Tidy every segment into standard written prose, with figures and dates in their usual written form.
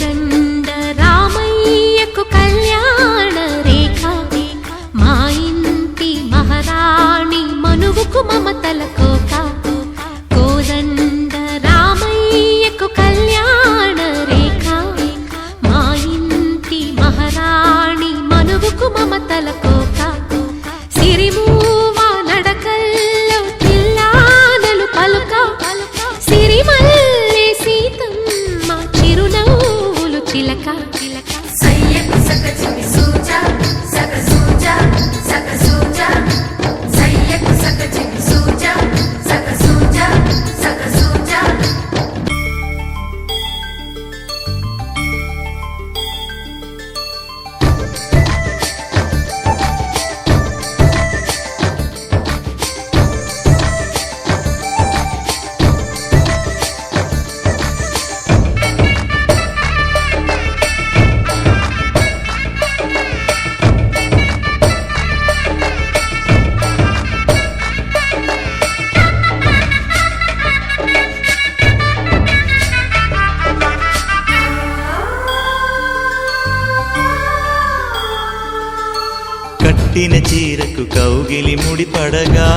కోదండ రామయ్యకు కళ్యాణ రేఖ మా ఇంటి మహారాణి మనువుకు మమతల కోక కోదండ రామయ్యకు కళ్యాణ రేఖ మా ఇంటి మహారాణి మనువుకు మమతల కోక సిరిమూవా నడకల్లో చిల్లానలు పలుక సిరిమల్లె సీతమ్మ చిరునవ్వులు చిలక సయ్యకు సకచిమి సూజా సక సూజా సక సూజా సయ్యకు సకచిమి సూజా సక సూజా సక సూజా కట్టిన చీరకు కౌగిలి ముడిపడగా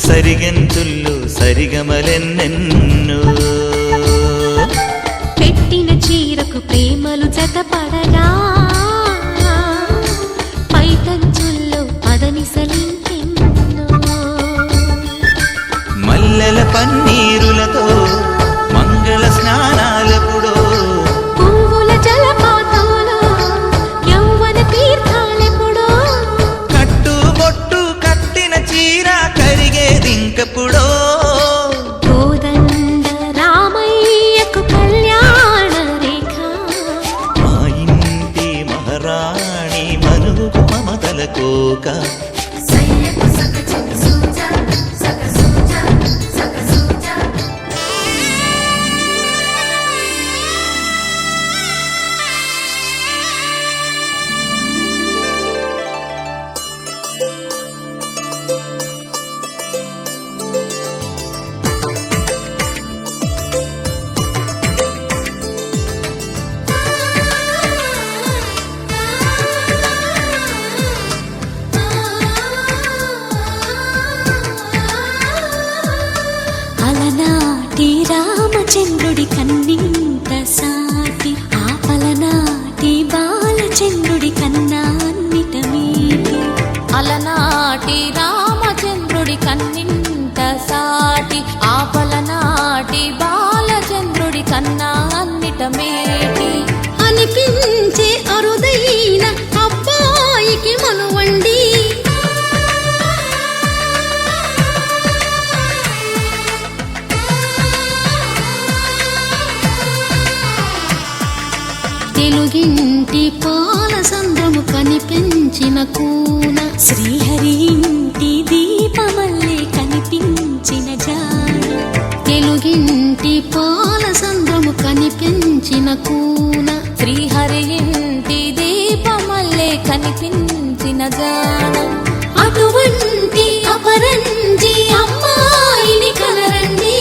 సరిగంతుల్లో సరిగమలెన్నెన్నో పెట్టిన చీరకు ప్రేమలు జతపడగా పైటంచుల్లో పదనిసలింకెన్నో మల్లెల పన్నీరులతో మంగళ స్నానాలెప్పుడో పువ్వుల జలపాతంలో యౌవన తీర్థాలెప్పుడో కట్టుబొట్టు కట్టిన చీర కరిగేదింకెప్పుడో కోదండ రామయ్యకు కళ్యాణ రేఖ మా ఇంటి మహారాణి మనువుకు మమతల కోక సయ్యకు సకచిమి సూజా సక సూజా సక సూజా అలనాటి రామచంద్రుడి కన్నింత సాటి ఆపలనాటి బాలచంద్రుడి కన్నాన్నిట మీటి అలనాటి రామచంద్రుడి కన్నింత సాటి ఆపలనాటి బాలచంద్రుడి కన్నాన్నిట మేటి అనిపించే అరుదైన అబ్బాయికి మనువండి తెలుగింటి పాల సంద్రము కనిపించిన కూన శ్రీహరి ఇంటి దీపమల్లే కనిపించిన జాన తెలుగింటి పాల సంద్రము కనిపించిన కూన శ్రీహరి ఇంటి దీపమల్లే కనిపించిన జాన అటువంటి అపరంజి అమ్మాయిని కనరండి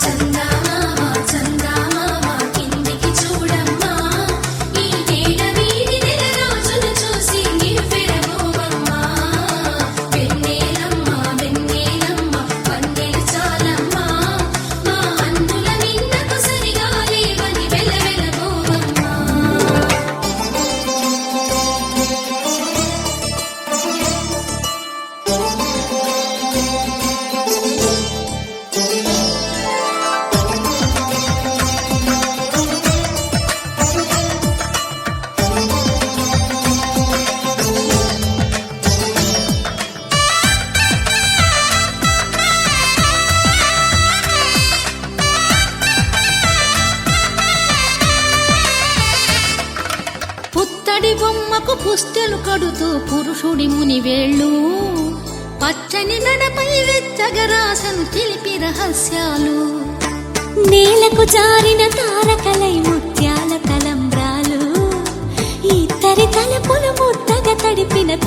చందమామ చందమామ కిందికి చూడమ్మా ఈ తేడ వీడి నెల రోజులు చూసి నివ్వెరబోవమ్మా వెన్నెలమ్మ వెన్నెలమ్మ పన్నెలు చాలమ్మా మా అందుల నిన్నకు సరిగా లేవని వెలవెలబోవమ్మా పుత్తడి బొమ్మకు పుస్తెలు కడుతూ పురుషుడి ముని వేళ్ళు పచ్చని నడపై వెచ్చగరాసను చిలిపి రహస్యాలు నేలకు జారిన తారకలై ముత్యాల తలంబ్రాలు ఇద్దరి తలపులు ముద్దగా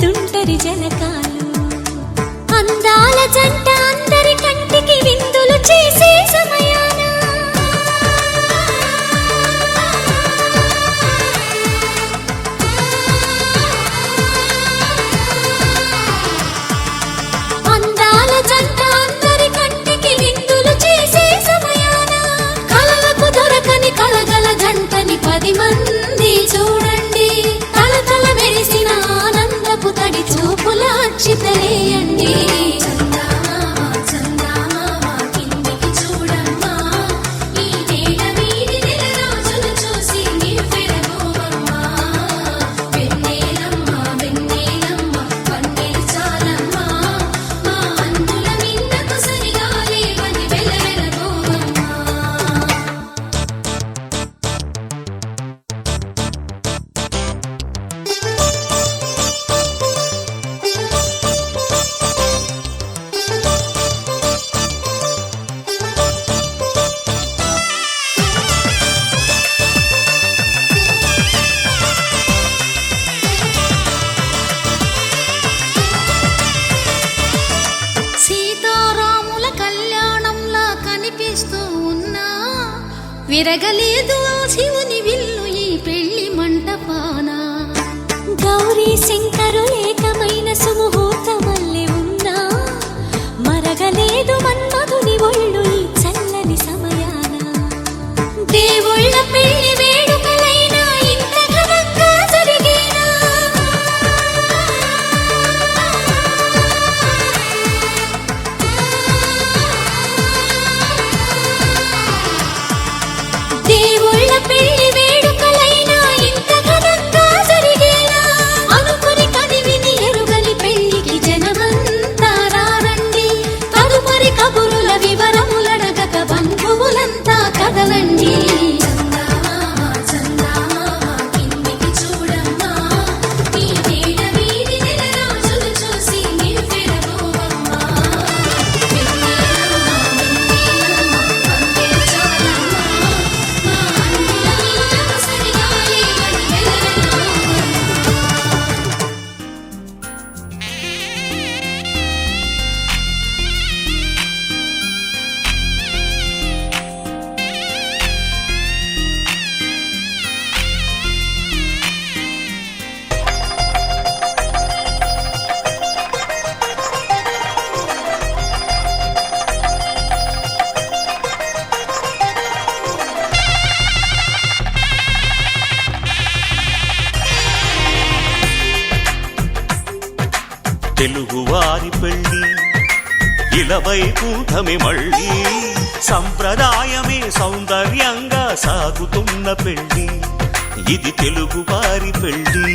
తుంటరి జలకాలు. అందాల జంట అందరి కంటికి విందులు చేసే సమయాన అందాల జంట అందరి కంటికి విందులు చేసే సమయాన కలలకు దొరకని కలగల జంటని 10 మంది చూడండి. తలతల మెరిసిన ఆనందపు తడి చూపుల అక్షితలేయండి. చందమామ చందమామ కిందికి చూడమ్మా, ఈ నేల మీది నెల రోజులు చూసి నివ్వెరపోవమ్మా. వెన్నెలమ్మ వెన్నెలమ్మ వన్నెలు చాలమ్మా, మా అందుల మిన్నకు సరిగా లేవని వెలవెలబోవమ్మా. సీతారాముల కళ్యాణంలా కనిపిస్తూ ఉన్నా విరగలేదు ఆ శివుని విల్లు ఈ పెళ్లి మంటపాన. గౌరీ శంకరులేకమైన సుముహూర్తమల్లె ఉన్నా మరగలేదు మన్మధుని ఒళ్ళు ఈ చల్లని సమయాన. దేవుళ్ళ పెళ్లి వేడుకలైనా ఇంత ఘనంగా జరిగేనా? దేవుళ్ళ పెళ్లి వేడుకలైనా ఇంత ఘనంగా జరిగేనా? అనుకుని కదివిని ఎరుగని పెళ్లికి జనమంతా రారండి. తదుపరి కబురుల వివరములడగక బంధువులంతా కదలండి. చందమామ చందమామ కిందికి చూడమ్మా, ఈ నేల మీది నెల రోజులు చూసి నివ్వెరపోవమ్మా. వెన్నెలమ్మ వెన్నెలమ్మ వన్నెలు చాలమ్మా, మా అందుల మిన్నకు సరిగా లేవని వెలవెలబోవమ్మా. తెలుగువారి పెళ్ళి ఇలవైకుంఠమే మళ్ళీ సంప్రదాయమే సౌందర్యంగా సాగుతున్న పెళ్ళి ఇది తెలుగువారి పెళ్ళి.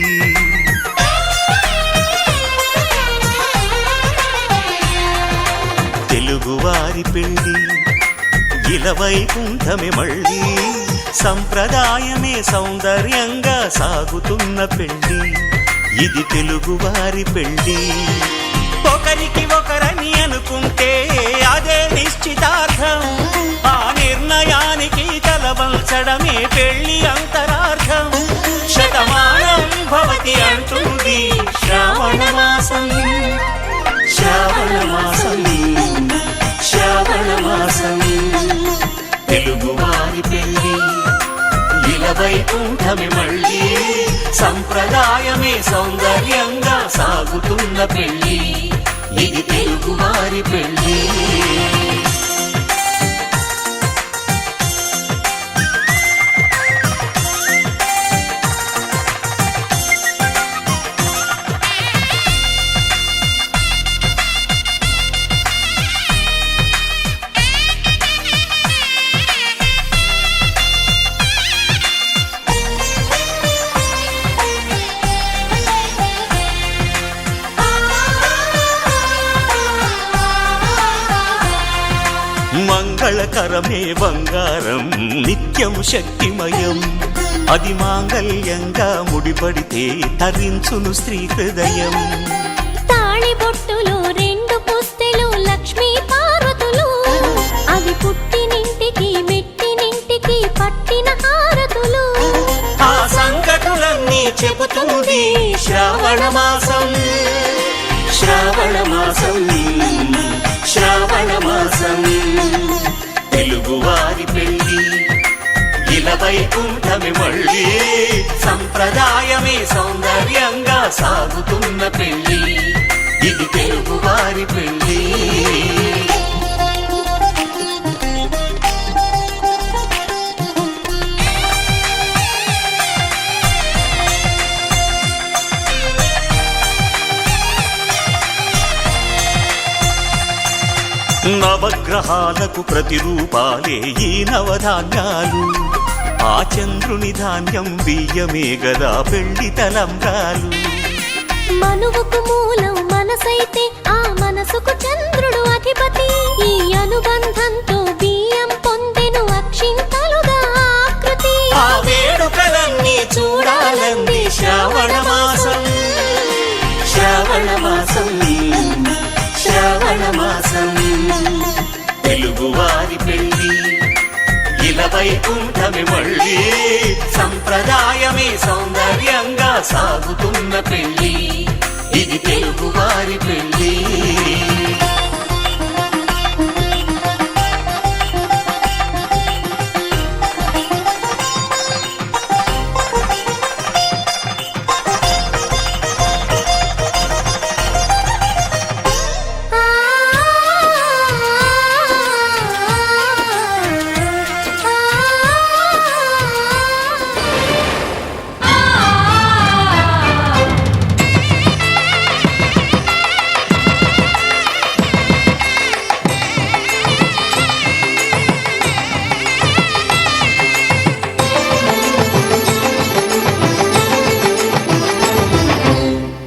తెలుగువారి పెళ్ళి ఇలవైకుంఠమే మళ్ళీ సంప్రదాయమే సౌందర్యంగా సాగుతున్న పెళ్ళి ఇది తెలుగువారి పెళ్ళి. ఒకరికి ఒకరని అనుకుంటే అదే నిశ్చితార్థం, ఆ నిర్ణయానికి తలవంచడమే పెళ్లి అంతరార్థం. శతమానం భవతి అంటుంది శ్రావణ మాసం, శ్రావణ మాసం, శ్రావణ మాసం. తెలుగువారి పెళ్ళి ఇలవైకుంఠమే మళ్ళీ సంప్రదాయమే సౌందర్యంగా సాగుతున్న పెళ్ళి ఇది తెలుగువారి పెళ్ళి. మంగళకరమే బంగారం నిత్యం శక్తిమయం, అది మాంగళ్యంగా ముడిపడితే తరించును స్త్రీ హృదయం. తాళి బొట్టులో 2 పుస్తెలు లక్ష్మీ పార్వతులు, అవి పుట్టినింటికి మెట్టినింటికి పట్టిన హారతులు. ఆ సంగతులన్నీ చెప్పు తెలుపుతుంది శ్రావణ మాసం శ్రావణ మాసం శ్రావణ మాసం తెలుగువారి పెళ్ళి ఇలా వైకుంఠమే మళ్ళీ సంప్రదాయమే సౌందర్యంగా సాగుతున్న పెళ్ళి ఇది తెలుగువారి పెళ్ళి నవగ్రహాలకు ప్రతిరూపాలే ఈ నవధాన్యాలు ఆ చంద్రుని ధాన్యం బియ్యమే గదా పెళ్లి తలంబ్రాలు మనువుకు మూలం మనసైతే ఆ మనసుకు చంద్రుడు అధిపతి ఈ అనుబంధంతో బియ్యం పొందెను అక్షింతలుగా ఆకృతి ఆ వేడుకలన్నీ చూడాలంది శ్రావణ మాసం శ్రావణ మాసం శ్రావణ మాసం తెలుగువారి పెళ్ళి ఇలా వైకుంఠమే మళ్ళీ సంప్రదాయమే సౌందర్యంగా సాగుతున్న పెళ్ళి ఇది తెలుగువారి పెళ్ళి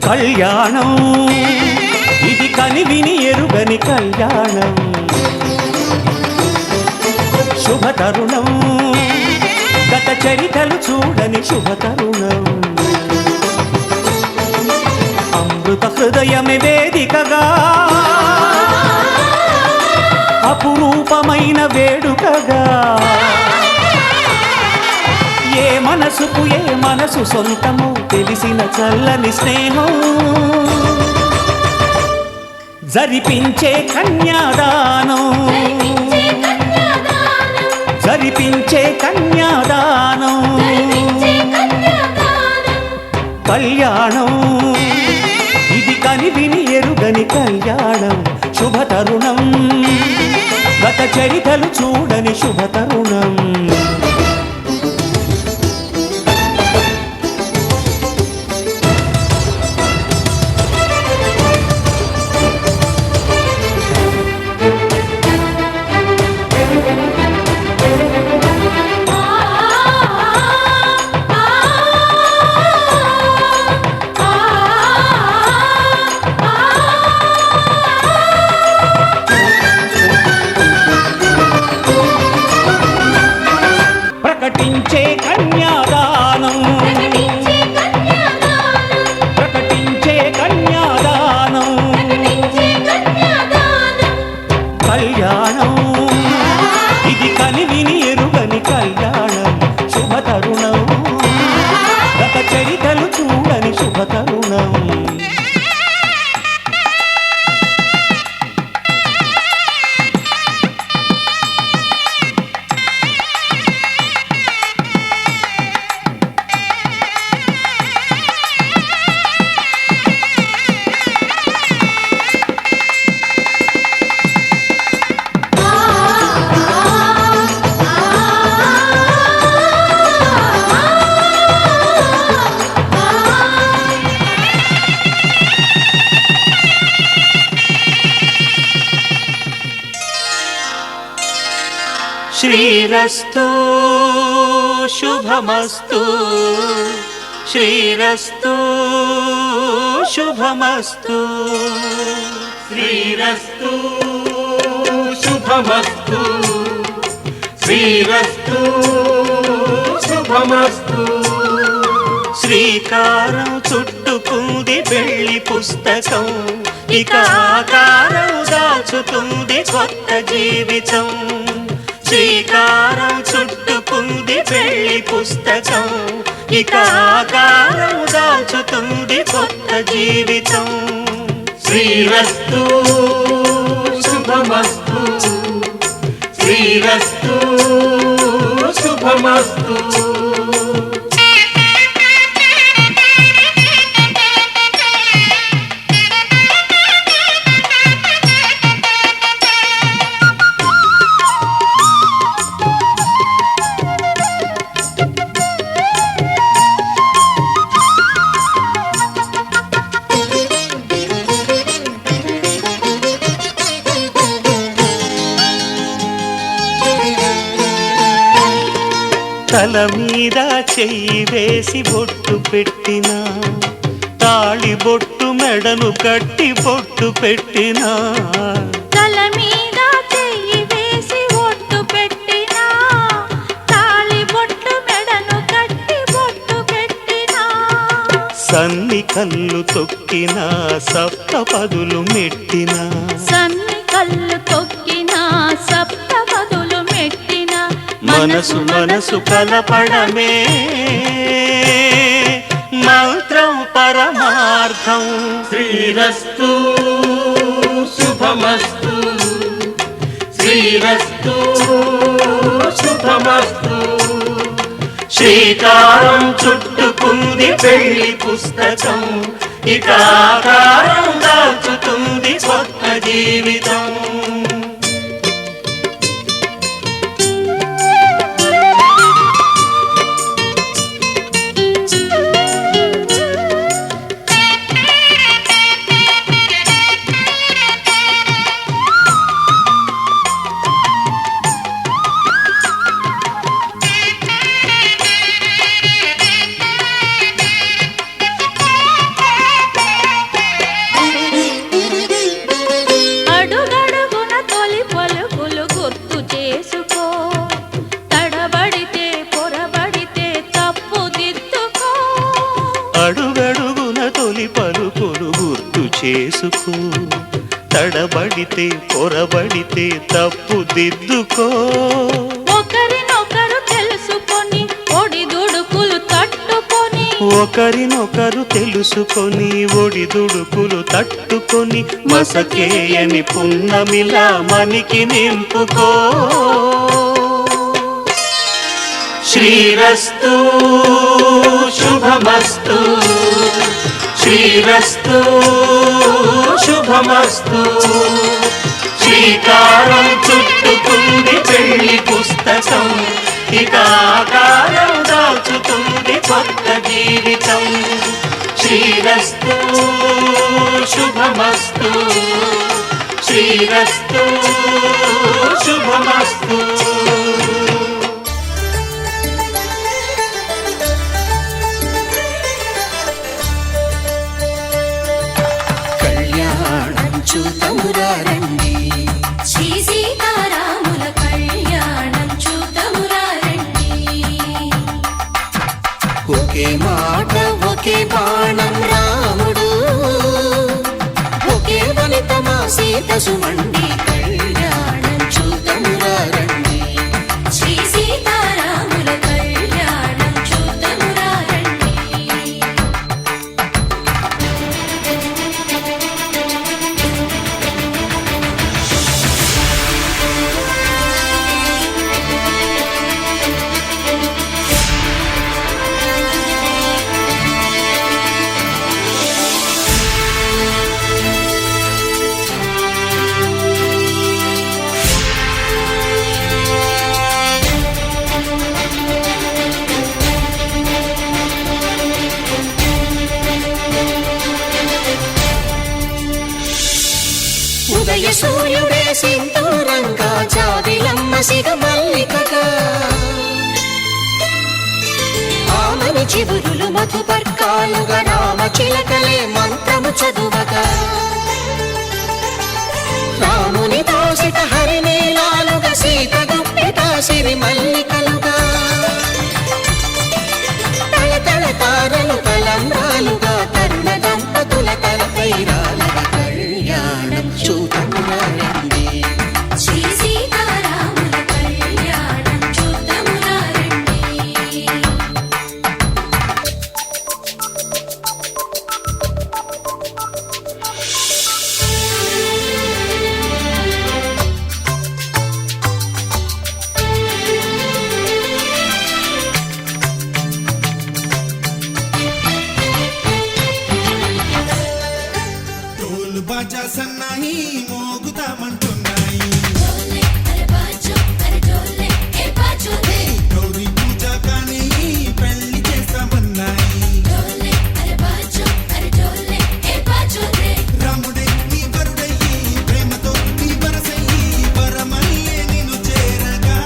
కళ్యాణం ఇది కనివిని ఎరుగని కళ్యాణం శుభతరుణం గత చరితలు చూడని శుభతరుణం అమృత హృదయమే వేదికగా అపురూపమైన వేడుకగా ఏ మనసుకు ఏ మనసు సొంతము తెలిసిన చల్లని స్నేహం జరిపించే కన్యాదానం జరిపించే కన్యాదానం కళ్యాణం ఇది కనివిని ఎరుగని కళ్యాణం శుభతరుణం గత చరితలు చూడని శుభతరుణం ప్రకటించే కన్యాదానం ప్రకటించే కన్యాదానం కళ్యాణం ఇది కనివిని ఎరుగని కళ్యాణం శుభతరుణం గత చరితలు చూడని శుభతరుణం శ్రీరస్తు శుభమస్తు శ్రీరస్తు శుభమస్తు శ్రీరస్తు శుభమస్తు శ్రీరస్తు శుభమస్తు శ్రీకారం చుట్టుకుంది పెళ్లి పుస్తకం ఇక ఆకారం దాచుతుంది కొత్త జీవితం శ్రీకారం చుట్టుకుంది పెళ్లి పుస్తకం ఇక ఆకారం దాల్చుతుంది కొత్త జీవితం. శ్రీరస్తు శుభమస్తు, శ్రీరస్తు శుభమస్తు. తల మీద చెయ్యి వేసి బొట్టు పెట్టినా, తాళి బొట్టు మెడను కట్టి బొట్టు పెట్టినా, తల మీద చెయ్యి వేసి ఒట్టు పెట్టినా, తాళి బొట్టు మెడను కట్టి బొట్టు పెట్టినా, సన్ని కళ్ళు తొక్కినా, సప్తపదులు మెట్టినా, సన్ని కళ్ళు తొక్కినా, సప్తపదులు మెట్టినా, మనసు మనసు కలపడమే మంత్రం పరమార్థం. శ్రీరస్తు శుభమస్తు, శ్రీరస్తు శుభమస్తు. శ్రీకారం చుట్టుకుంది పెళ్లి పుస్తకం, ఇక ఆకారం దాల్చుతుంది కొత్త జీవితం. అడుగడుగున తొలి పలుకులు గుర్తు చేసుకో, తడబడితే పొరబడితే తప్పు దిద్దుకో. అడుగడుగున తొలి పలుకులు గుర్తు చేసుకో, తడబడితే పొరబడితే తప్పు దిద్దుకో. ఒకరినొకరు తెలుసుకొని ఒడిదుడుకులు తట్టుకొని, ఒకరినొకరు తెలుసుకొని ఒడిదుడుకులు తట్టుకొని, మసకేయని పున్నమిలా మనికి నింపుకో. శ్రీరస్తు శుభమస్తు, శ్రీరస్తు శుభమస్తు. శ్రీకారం చుట్టుకుంది పెళ్లి పుస్తకం, ఇక ఆకారం దాల్చుతుంది కొత్త జీవితం. శ్రీరస్తు శుభమస్తు, శ్రీరస్తు శుభమస్తు. కళ్యాణం చూతమురా రండి, శ్రీ సీతారాముల కళ్యాణం చూతమురా రండి. ఒకే మాట ఒకే బాణం రాముడు, ఒకే వనిత మా సీత సుమండి. కళ్యాణం చూతమురా రండి, శ్రీ సీతారాముల కళ్యాణం చూతమురా రండి. ఉదయ సూర్యుడే సింధూరంగా, జాబిలమ్మ సిగ మల్లికగా, ఆమని చివురులు మధుపర్కాలుగా, రామ చిలకలే మంత్రము చదువగా, రాముని దోసిట హరినీలాలుగా, సీత గుప్పిట సిరి మల్లికలుగా, తళతళ తారలు తలంబ్రాలుగా, తరుణ దంపతుల తలపైరాలుగా. కళ్యాణం చూతమురా రండి, శ్రీ సీతారాముల కళ్యాణం చూతమురా రండి. సన్నాయి మోగుతామంటున్నాయి డోలే అరే బాజో అరే డోలే ఏ బాజో రే గౌరీ పూజ కానీ పెళ్లి చేస్తామన్నాయి డోలే అరే బాజో అరే డోలే ఏ బాజో రే రాముడే నీ వరుడయ్యి ప్రేమతో నీ వరసయ్యి వరమల్లే నిన్ను చేరగా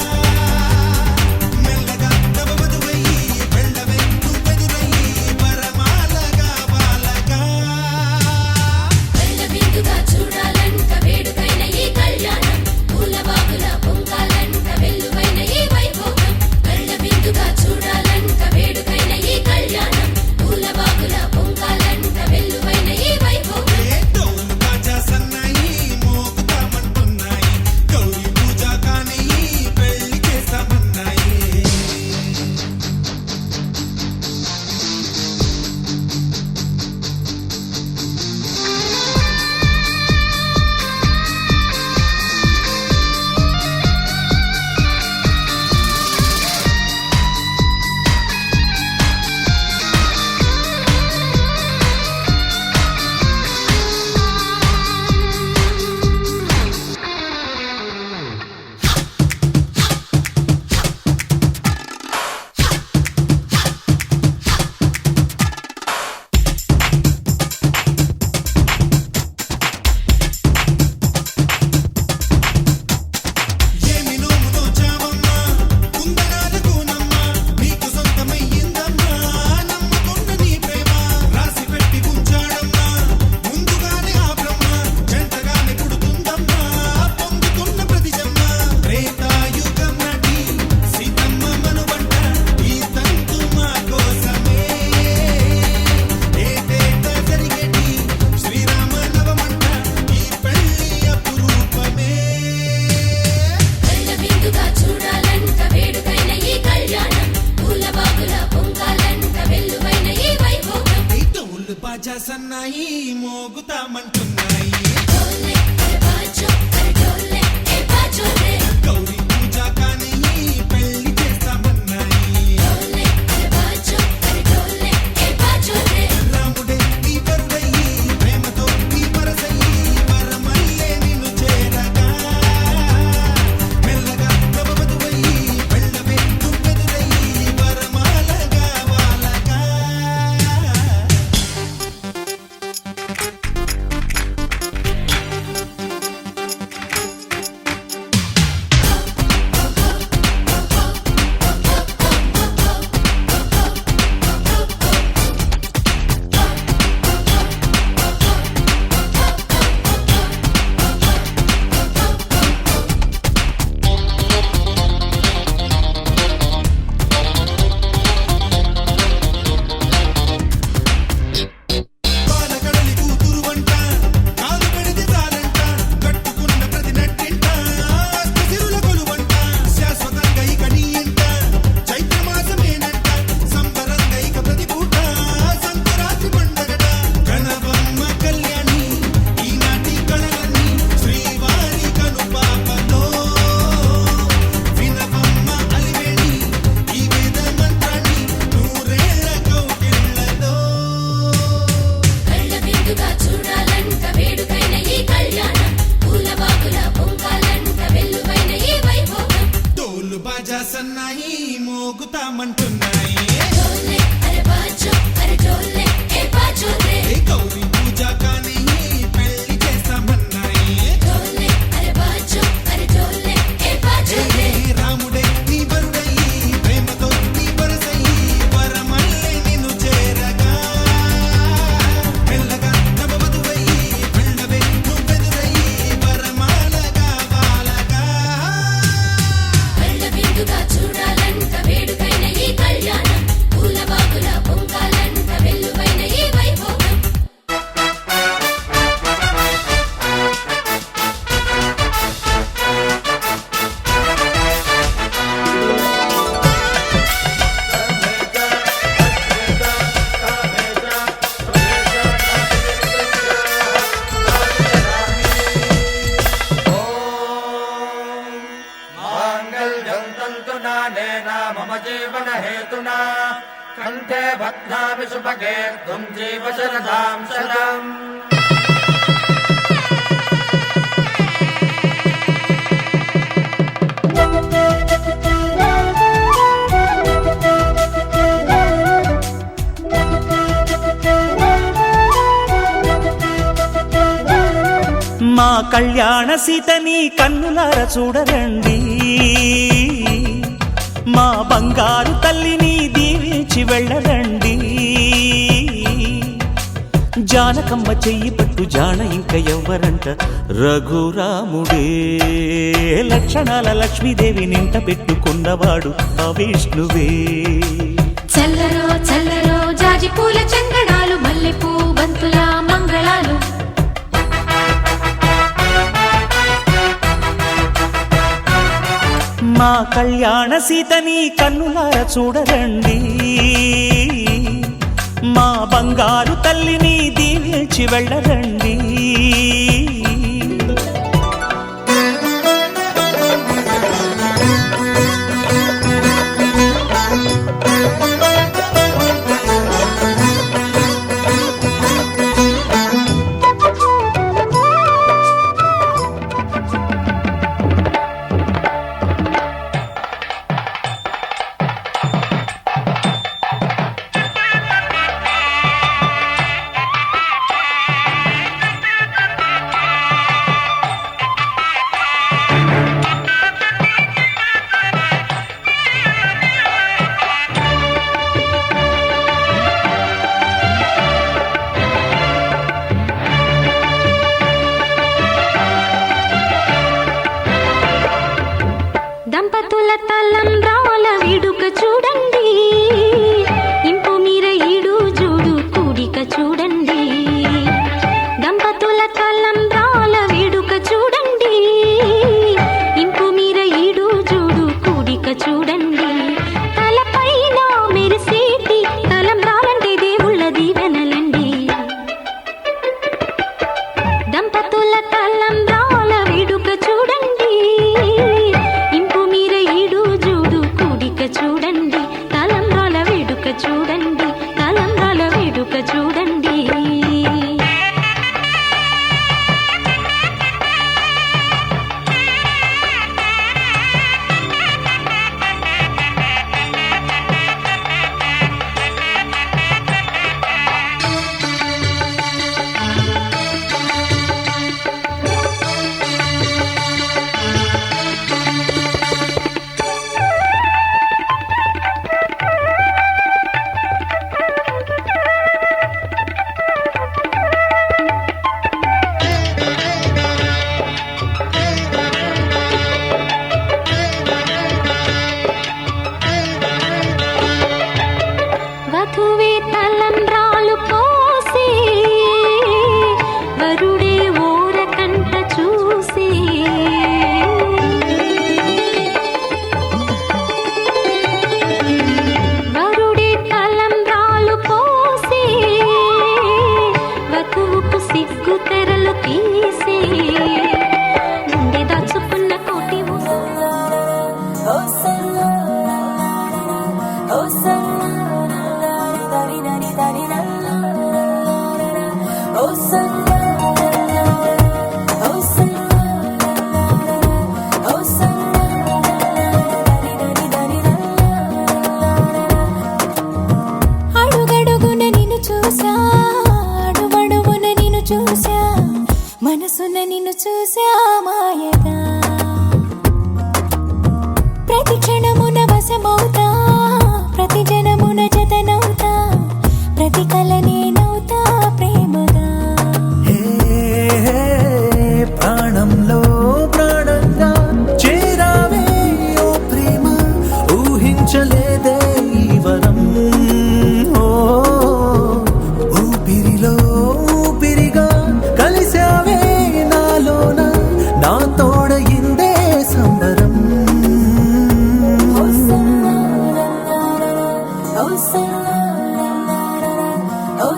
మెల్లగా నవవధువయ్యి వెళ్ళవే నువ్వెదురయ్యి వరమాలగా బాలగా కళ్ళ విందుగా చూడాలంట వేడుకైన ఈ కళ్యాణం పూలబాగుల పొంగాలంట వెల్లువైన ఈ వైభోగం కళ్ళ విందుగా చూడాలంట వేడుకైన ఈ కళ్యాణం పూలబాగుల పొంగాలంట వెల్లువైన ఈ వైభోగం డోలు బాజా సన్నాయి మోగుతామంటున్నాయి గౌరీ పూజ కానీ పెళ్లి చేస్తామన్నాయి ఏమి నోము నోచావమ్మా కుందనాలకు నమ్మ నీకు సొంతమయ్యిందమ్మా నమ్ముకున్న నీ ప్రేమ రాసి పెట్టి ఉంచాడమ్మా ముందుగానే ఆ బ్రహ్మ జంటగానే పుడుతుందమ్మా పొందుతున్న ప్రతి జన్మ త్రేతాయుగం నటి సీతమ్మ మనువంట ఈ తంతు మా కోసమే ఏటేటా జరిగేటి శ్రీరామ నవమంట ఈ పెళ్లి అపురూపమే కళ్ళ విందుగా చూడాలంట వేడుకైన ఈ కళ్యాణం పూలబాగుల పొంగాలంట వెల్లువైన ఈ వైభోగం ఈ డోలు బాజా సన్నాయి మోగుతామంటున్నాయి డోలే అరే బాజో అరే డోలే ఏ బాజో రే గౌరీ పూజ కానీ పెళ్లి చేస్తామన్నాయి డోలే అరే బాజో అరే డోలే ఏ బాజో రే రాముడే నీ వరుడయ్యి ప్రేమతో నీ వరసయ్యి వరమల్లే నిన్ను చేరగా మెల్లగా నవవధువయ్యి వెళ్ళవే నువ్వెదురయ్యి వరమాలగా వాలగా పాలకడలి కూతురు వంట కాలు పెడితే చాలంట కట్టుకున్న ప్రతి నట్టింట సిరుల కొలువంట శాశ్వతంగా ఇక నీ ఇంట చైత్రమాసమేనంట సంబరంగా ఇక ప్రతి పూట సంకురాత్రి పండగట గణవమ్మ కళ్యాణి ఈనాటి కళలన్నీ శ్రీవారి కనుపాపలో వినవమ్మ అలివేణి ఈ వేద మంత్రాన్ని నూరేళ్ల కౌగిళ్లలో కళ్ళ విందుగా చూడాలంట వేడుకైన ఈ కళ్యాణం పూలబాగుల పొంగాలంట వెల్లువైన ఈ వైభోగం డోలు బాజా సన్నాయి మోగుతామంటున్నాయి డోలే అరే బాజో అరే డోలే ఏ బాజో రే ఏ గౌరీ పూజ కానీ పెళ్లి చేస్తామన్నాయి డోలే అరే బాజో అరే డోలే ఏ బాజో రే రాముడే నీ వరుడయ్యి ప్రేమతో నీ వరసయ్యి వరమల్లే నిన్ను చేరగా మెల్లగా నవవధువయ్యి వెళ్ళవే నువ్వెదురయ్యి వరమాలగా బాలగా కళ్ళ విందుగా చూడాలంట వేడుకైన ఈ కళ్యాణం పూలబాగుల పొంగాలంట వెల్లువైన ఈ వైభోగం माङ्गल्यं तन्तुनानेन मम जीवनहेतुना कण्ठे बध्नामि सुभगे त्वं जीव शरदां शरम् మా కళ్యాణ సీతని కన్నులార చూడరండి, మా బంగారు తల్లిని దీవించి వెళ్ళరండి. జానకమ్మ చెయ్యి పట్టు జాన ఇంక ఎవ్వరంట, రఘురాముడే. లక్షణాల లక్ష్మీదేవి నింట పెట్టుకున్నవాడు ఆ విష్ణువే. చల్లరో చల్లరో జాజి పూల చందనాలు, మల్లెపూ బంతుల మంగళాలు. మా కళ్యాణ సీతని కన్నులార చూడరండి, మా బంగారు తల్లిని దీవించి వెళ్ళరండి. దంపతుల తలంబ్రాల వేడుక చూడండి, ఇంపు మీర ఈడు జోడు కూడిక చూడండి. దంపతుల తలంబ్రాల వేడుక చూడండి, ఇంపు మీర ఈడు జోడు కూడిక చూడండి. తలపైన మెరిసేటి తలంబ్రాలంటే దేవుళ్ళ దీవెనలండి. దంపతుల తలంబ్రాల వేడుక చూడండి, చూడండి తలంబ్రాల వేడుక చూడండి, తలంబ్రాల వేడుక చూడండి. వధువే తలంబ్రాలు పోసే, వరుడే ఓరకంట చూసే. వరుడే తలంబ్రాలు పోసే, వధువుకు సిగ్గు తెరలు తీసే. గుండె దాచుకున్న కోటి అడుగడుగున నిన్ను చూసా, అడుగడుగున నిన్ను చూసా, మనసున నిన్ను చూసా మాయగా. ప్రతి క్షణమున వశమవుతా, ప్రతి జనమున జతనవుతా, ప్రతి కల నేనవుతా ప్రేమగా. ప్రాణంలో ప్రాణంగా చేరావే ఓ ప్రేమ, ఊహించలేదే ఈ వరం. ఊపిరిలో ఊపిరిగా కలిసావే నాలోన, నా తోడయిందే సంబరం. Oh,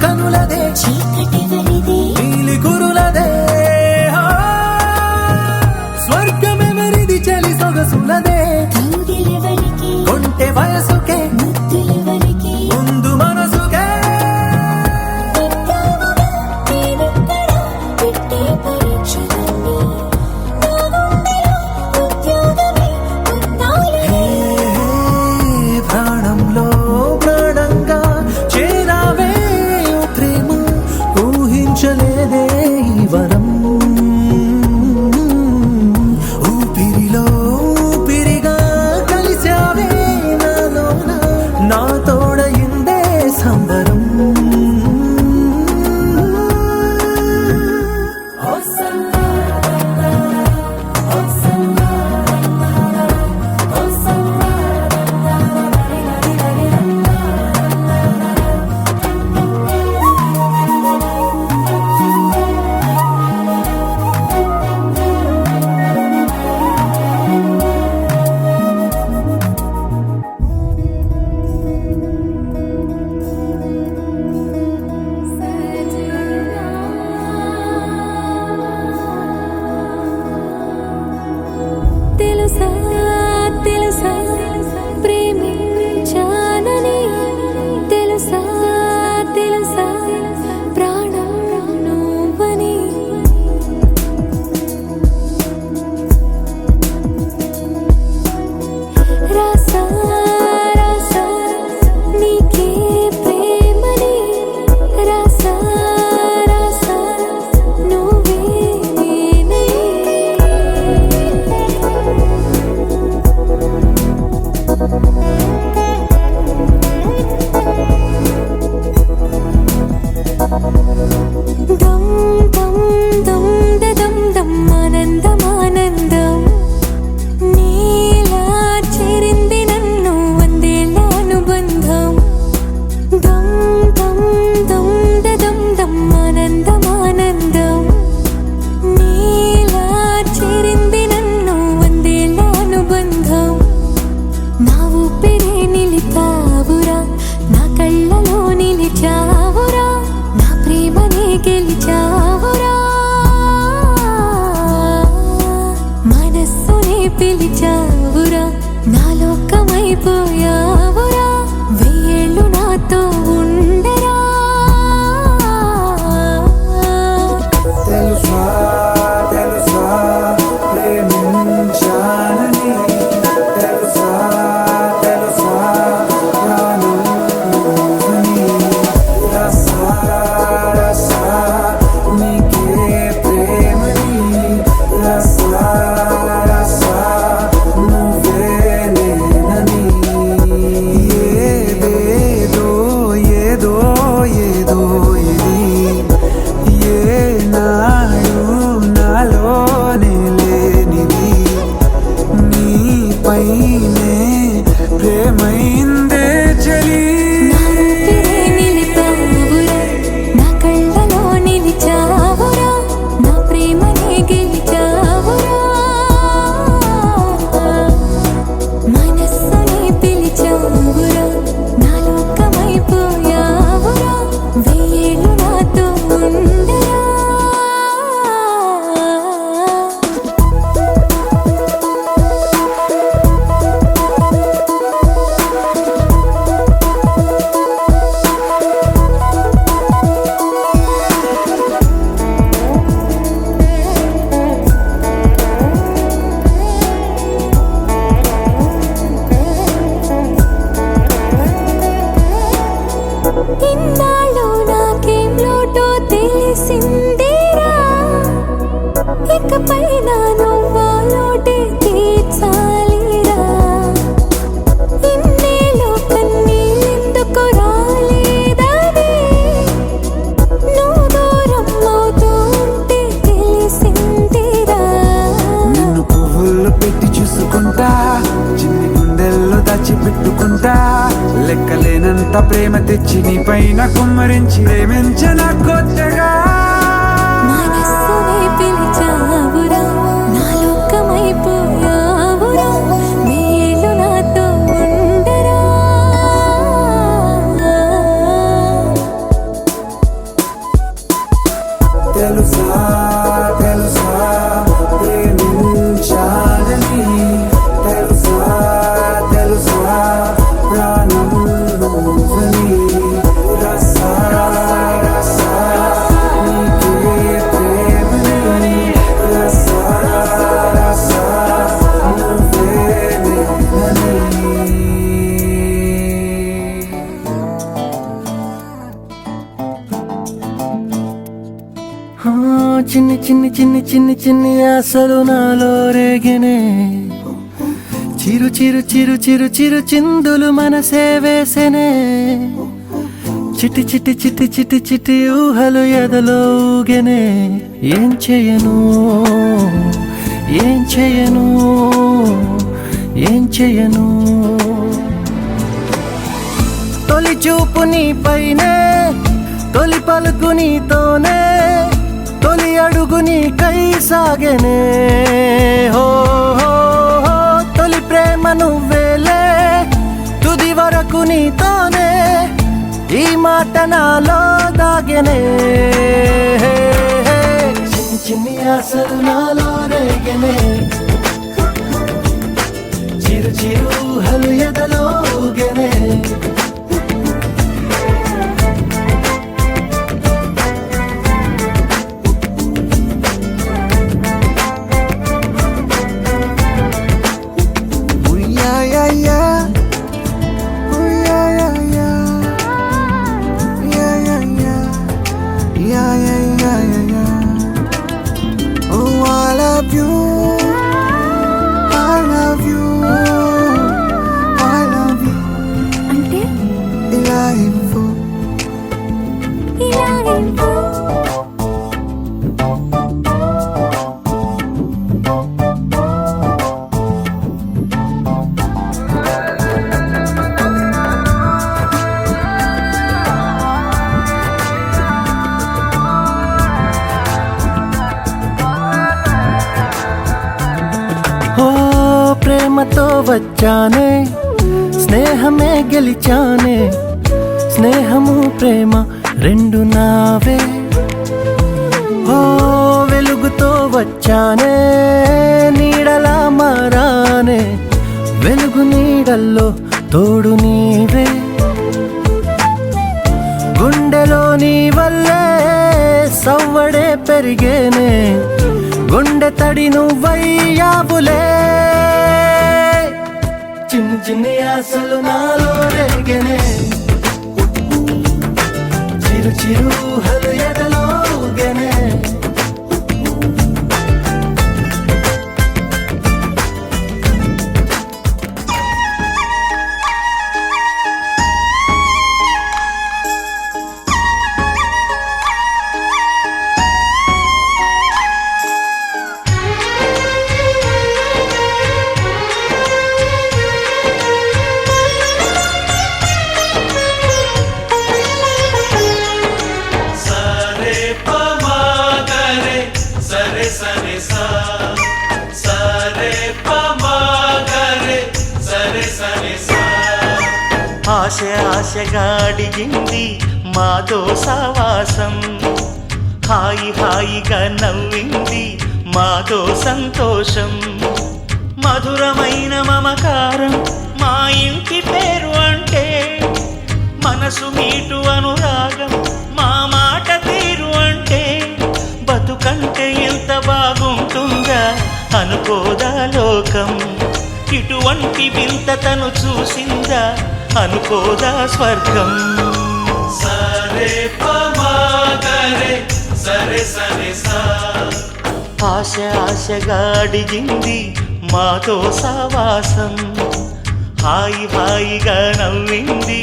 కనులదే చీకటెవరిది నీలి కురులదే స్వర్గమెవరిది చలి సొగసులదే కౌగిలెవరికి కొంటె వయసుకే ముద్దులెవరికి ముందు మనసుకే పెట్టావుగా నేనెక్కడ పెట్టే పరీక్షలన్నీ నా గుండెలో ఉద్యోగమే పొందాలని ప్రాణంలో ప్రాణంగా చేరావే ఓ ప్రేమ ఊహించలేదే ఈ వరం ఊపిరిలో ఊపిరిగా కలిసావే నాలోన నా తోడయిందే సంబరం తెలుసా తెలుసా ప్రేమించానని తెలుసా తెలుసా ప్రాణం నువ్వని రాసా రాసా నీకే ప్రేమని రాసా రాసా నువ్వే నేనై దమ్ దమ్ దమ్ దమ్ దమ్ ఆనందం ఆనందం నీలా చేరింది నన్ను వందేళ్ళ అనుబంధం దమ్ దమ్ దమ్ దమ్ దమ్ ఆనందం ఆనందం నీలా చేరింది నన్ను వందేళ్ళ అనుబంధం నా ఊపిరే నిలిపావురా నా కళ్ళలో నిలిచావురా నా ప్రేమనే గెలిచావురా మనస్సునే పిలిచావురా నా లోకమైపోయావురా వెయ్యేళ్ళు నాతో ఉండరా తెలుసా తెలుసా ప్రేమించానని తెలుసా తెలుసా ప్రాణం నువ్వని రసా రసా నీకే ప్రేమని రసా రసా నువ్వే నేనని ఏదేదో ఏదో ఏదో ఇది ఏనాడు నాలోనే లేనిది నీపైనే ప్రేమైందే చలి నా ఊపిరే నిలిపావురా నా కళ్ళలో నిలిచావురా నా ప్రేమనే గెలిచావురా మనస్సునే పిలిచావురా నా లోకమైపోయావురా వెయ్యేళ్ళు నాతో ఉండరా ఇన్నాళ్ళు నాకేం లోటో తెలిసిందేరా ఇకపై నా నువ్వా లోటే తీర్చాలిరా ఇన్నేళ్ళు కన్నీళ్ళెందుకు రాలేదని నువ్వు దూరం అవుతూ ఉంటే తెలిసిందిరా నిన్ను పువ్వుల్లో పెట్టి చూసుకుంటా చిన్ని గుండెల్లో దాచిపెట్టుకుంటా లెక్కలేనంత ప్రేమ తెచ్చి నీ పైన కుమ్మరించి ప్రేమించిన కొత్తగా మనస్సునే పిలిచావురా నా లోకమైపోయావురా వేళ్ళు నాతో ఉండరా చిన్ని చిన్ని చిన్ని చిన్ని చిన్ని ఆశలు నాలో రేగినే చిరు చిరు చిరు చిరు చిరు చిందులు మనసే వేసెనే చిటి చిటి చిటి చిటి చిటి ఊహలు ఎదలో ఊగెనే ఏం చేయను ఏం చేయను ఏం చేయను తొలి చూపు నీ పైనే తొలి పలుకు నీతోనే తొలి అడుగు నీకై సాగెనే హో హో హో తొలి ప్రేమ నువ్వేలే తుది వరకు నీతోనే ఈ మాట నాలో దాగెనే చిన్ని చిన్ని ఆశలు నాలో రేగెనే చిరు చిరు హలు ఎదలో ఊగెనే అంటే ఇలా ఇవ్వు. ఓ ప్రేమతో వచ్చానే స్నేహమే గెలిచానే స్నేహము ప్రేమ రెండు నావే ఓ వెలుగుతో వచ్చానే నీడలా మారానే వెలుగు నీడల్లో తోడు నీవే గుండెలో నీ వల్లే సవ్వడే పెరిగేనే గుండె తడి నువ్వయ్యావులే చిన్ని చిన్ని ఆశలు నాలో రేగెనే చిరు చిరు హలు ఎదలో ఊగెనే ఆశ ఆశగా అడిగింది మాతో సావాసం హాయి హాయిగా నవ్వింది మాతో సంతోషం మధురమైన మమకారం మా ఇంటి పేరు అంటే మనసు మీటు అనురాగం మా మాట తీరు అంటే బతుకంటే ఎంత బాగుంటుందా అనుకోదా లోకం ఇటువంటి వింత తను చూసిందా అనుకోదా స్వర్గం సరే పమాగరే సరే సరే సా ఆశ ఆశగా అడిగింది మాతో సావాసం హాయి హాయిగా నవ్వింది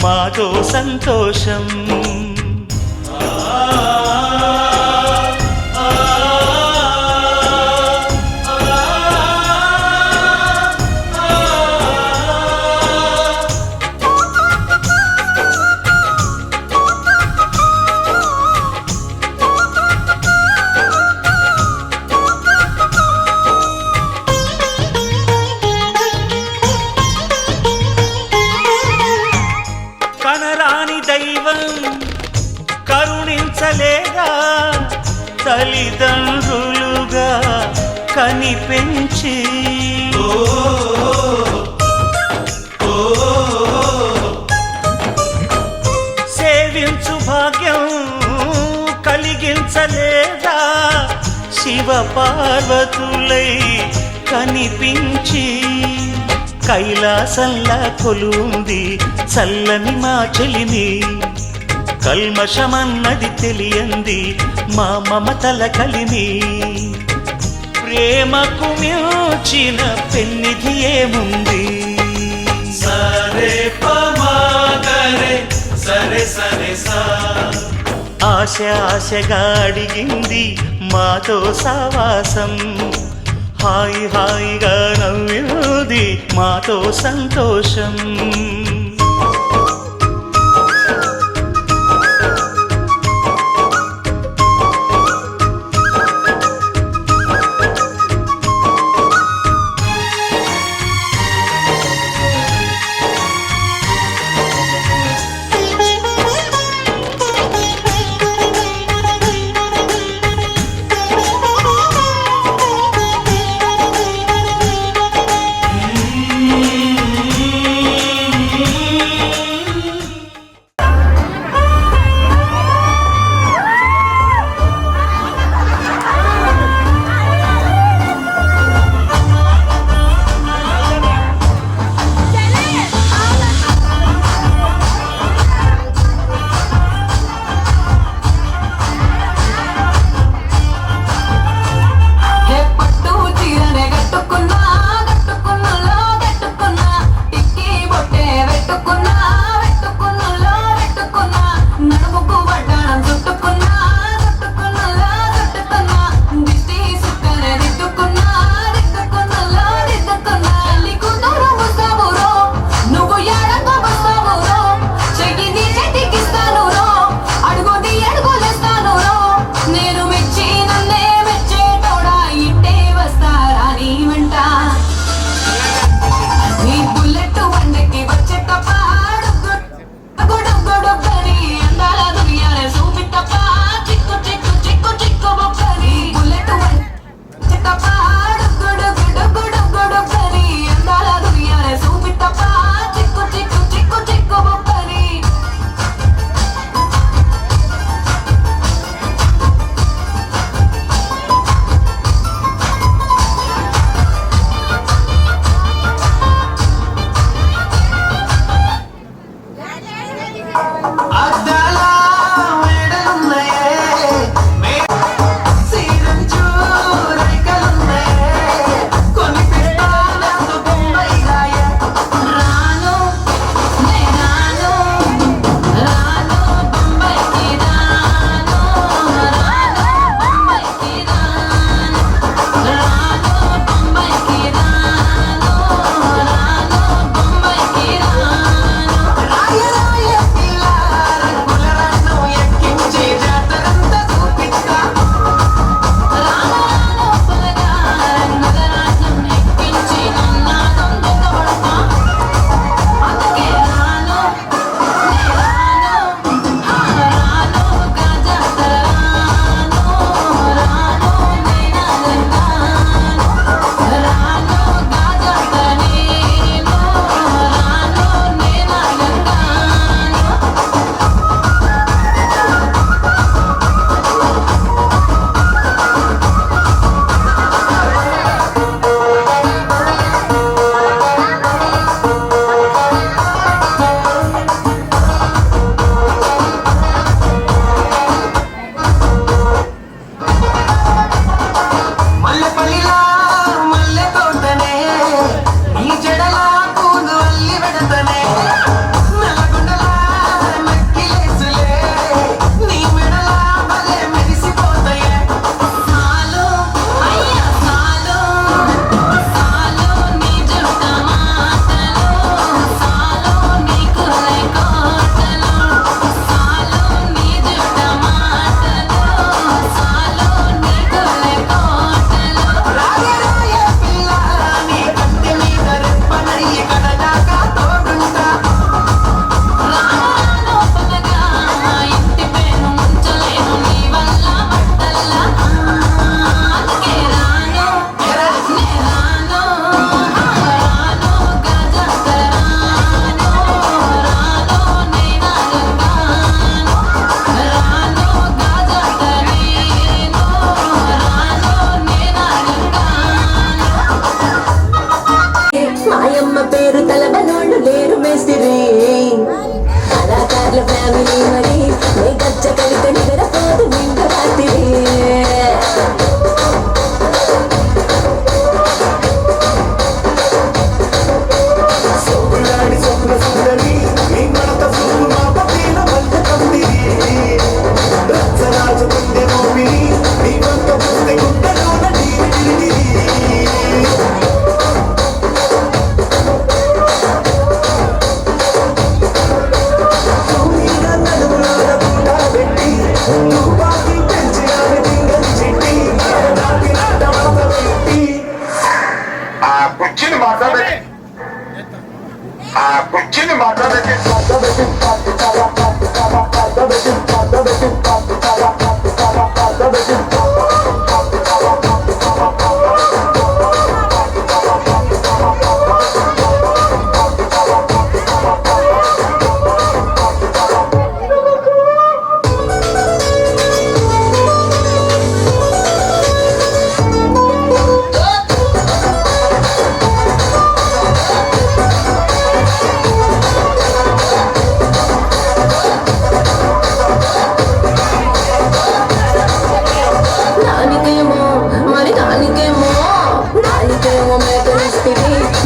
మాతో సంతోషం కనరాని దైవం కరుణించలేదా తల్లిదండ్రులుగా కనిపెంచి సేవించు భాగ్యం కలిగించలేదా శివ పార్వతులై కనిపించి కైలాసంలా కొలుంది చల్లని మా చెలిమి కల్మషమన్నది తెలియంది మా మమతల కలిమి ప్రేమకు మించిన పెన్నిధి ఏముంది సరే పమాగరే సరే సరే సా ఆశ ఆశగా అడిగింది మాతో సావాసం హాయి హాయిగా నవ్వింది మాతో సంతోషం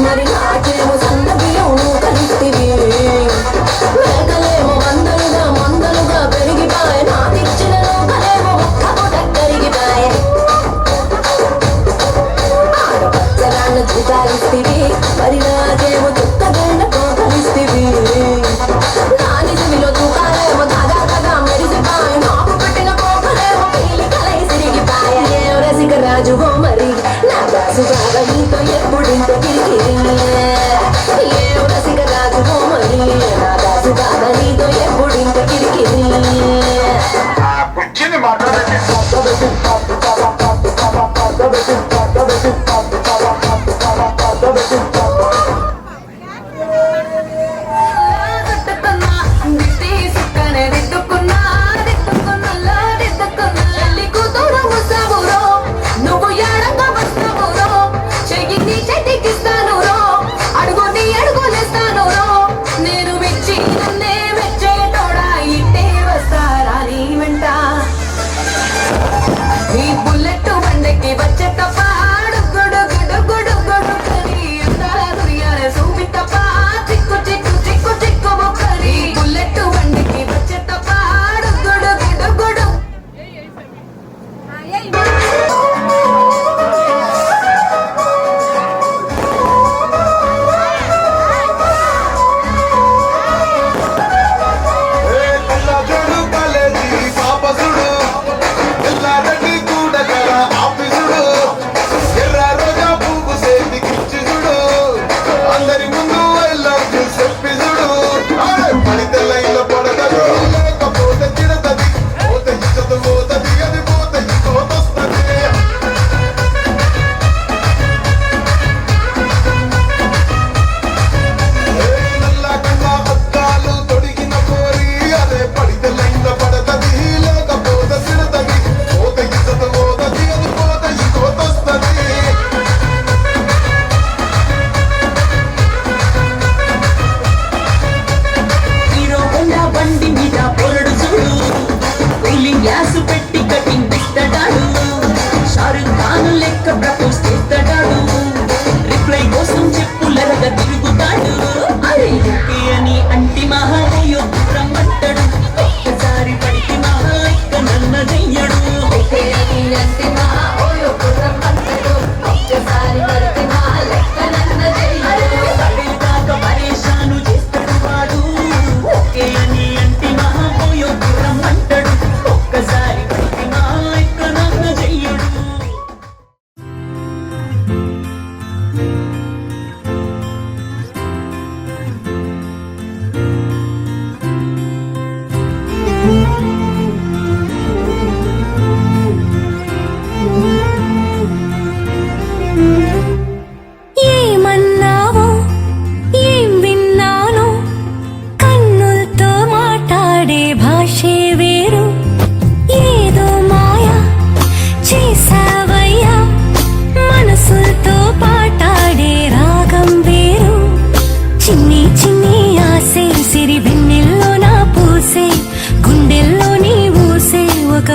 మరి నాకేమో సన్న బియ్యం కలిస్తివి మేకలేమో మందలుగా పెరిగిపాయ నాకిచ్చిన నూకలేమో ఒక్క పూట కరిగిపాయ ఆడపచ్చరాన్న చూతాలిస్తివి మరి నాకేమో చుక్కగండతో కలిస్తివి నా నిజమిలో తూకాలేమో తగా మెరిసిపాయ నాకు పెట్టిన పోకలేమో పీలి కలై సిరిగిపాయ ఏం రసిక రాజువో మరి నా రాజు బాగా నీతో ఎప్పుడింత కిరికిరి ఏం రసిక రాజువో మరి నా రాజు బాగా నీతో ఎప్పుడింత కిరికిరి కూర్చుని మాట్లాడండి.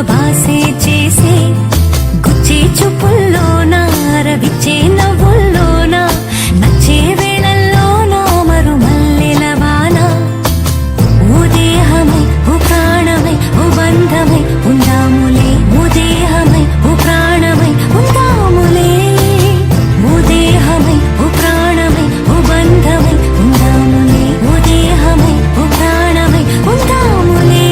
బాసే చేసే గుచ్చే చూపుల్లోన రవిచ్చే నవ్వుల్లోన నచ్చే వేళల్లోన మరు మల్లెల వాన ఓ దేహమై ఓ ప్రాణమై ఓ బంధమై ఉందాములే ఓ దేహమై ఓ ప్రాణమై ఉందాములే ఓ దేహమై ఓ ప్రాణమై ఓ బంధమై ఉందాములే ఓ దేహమై ఓ ప్రాణమై ఉందాములే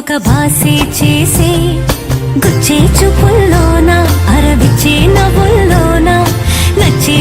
ఒక బాసే చేసే గుచ్చే చూపుల్లోన అరవిచ్చే నవ్వుల్లోన నచ్చే